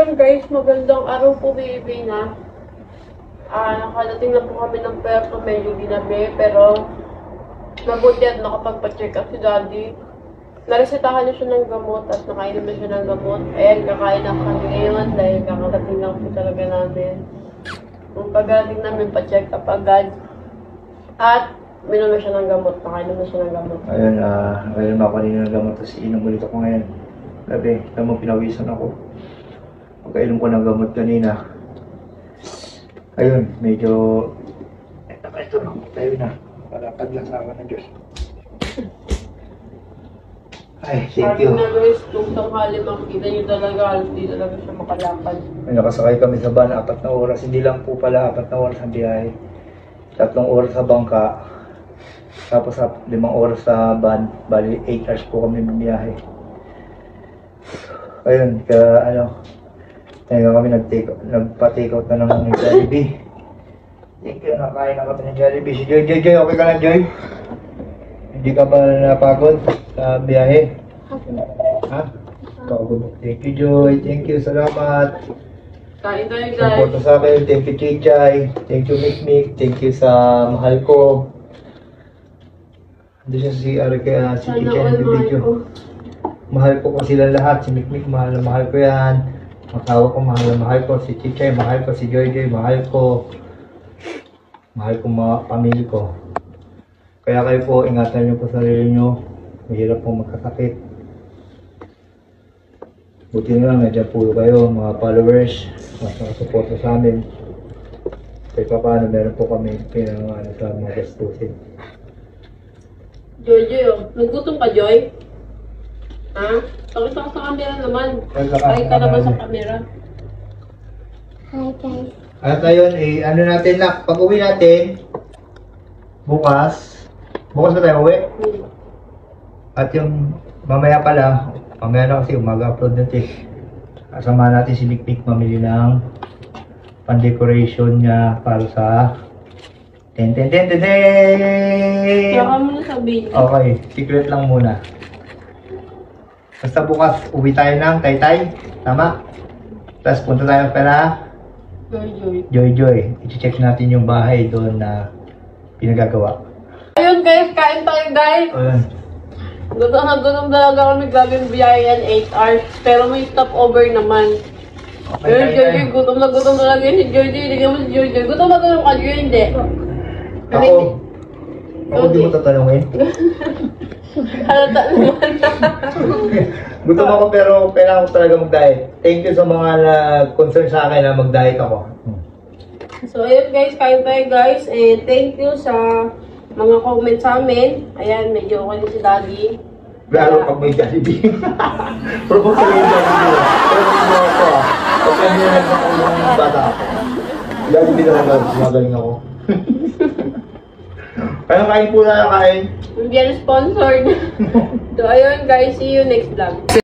ayun guys, magandang araw po baby na. Nakadating na po kami ng Puerto, medyo ginabi, pero mabuti at nakapagpa-check up si Daddy. Naresetahan niya siya ng gamot at nakainom na siya ng gamot. Ayan, kakain na kami ngayon dahil kakarating lang po talaga namin. Kung pagdating namin, pa-check up agad. At minom na siya ng gamot, nakainom na siya ng gamot. Ayun, nakainom ako kanina ng gamot, tapos inom ulit ako ngayon. Gabi, alam mo, pinawisan ako. Pagkainom ko ng gamot kanina. Ayun, medyo... Ito na, tayo na. Palakad lang sa akin ng Diyos. Ay, thank you. Parang na guys, nung tanghali makikita niyo talaga, hindi talaga siya makalakad. Ay, nakasakay kami sa van, 4 na oras. Hindi lang po pala 4 na oras ang biyahe. 3 oras sa bangka. Tapos 5 oras sa van. Bali, 8 hours po kami biyahe. Ayun, ngayon kami nagpa-take out na ng Jollibee. Thank you, nakain na kami ng Jollibee. Si Joy, okay ka lang, Joy? Hindi ka ba napagod sa biyahe? Ha? Pagod. Thank you, Joy. Thank you, salamat. Kain tayo guys. Support sa akin. Thank you, Chichay. Thank you, Mikmik. Thank you sa mahal ko. Ando siya si Arika, si Chichay ng video. Mahal ko sila lahat. Si Mikmik, mahal na mahal ko yan. Masawa ko, mahal na mahal ko. Si Chichay, mahal ko. Si Joy, mahal ko. Mahal ko mga pamilya ko. Kaya kayo po, ingatan niyo po sarili niyo. Mahirap po magkasakit. Buti na lang, nandiyan po kayo, mga followers. Mas nakasuporta sa amin. Kaya pa paano, meron po kami pinangaano sa mga gastusin. Joy, naggutom ka, Joy? Ha? Pakita ka sa camera naman. Pakita ka naman sa camera. Hi guys. At ayun, ano natin na, pag uwi natin, bukas na tayo uwi. At yung mamaya pala, mamaya na kasi umaga-upload natin. Kasama natin si Mikmik mamili ng pan-decoration niya para sa ten. Kaya ka muna sabihin. Okay, secret lang muna. Basta bukas, uwi tayo ng Taytay. Tama? Tapos punta tayo pala Joy. I-check natin yung bahay doon na pinagagawa. Ayun guys, kain tayo guys. Ayun. Gutom na gutom talaga kami, grabe yung biyahe yan, 8 hours. Pero may stopover naman. Ayun, Joy, gutom na gutom talaga yun si Joy. Hindi ka mo si Joy. Gutom na gutom ka, Joy, hindi. Ako di mo tatanungin. Halata naman. Gutom ako pero kailangan ko talaga mag-diet. Thank you sa mga concern sa akin na mag-diet ako. So ayun guys, kain tayo guys. And thank you sa mga comment sa amin. Ayan, medyo okay si Daddy. Lalo pag may Jollibee. Propose ko yung Jollibee. Pero hindi ako ah. Pag hindi na yung bata ako. Jollibee talaga, magaling ako. Kaya kain po na kain. Hindi yan sponsored. So ayun guys, see you next vlog.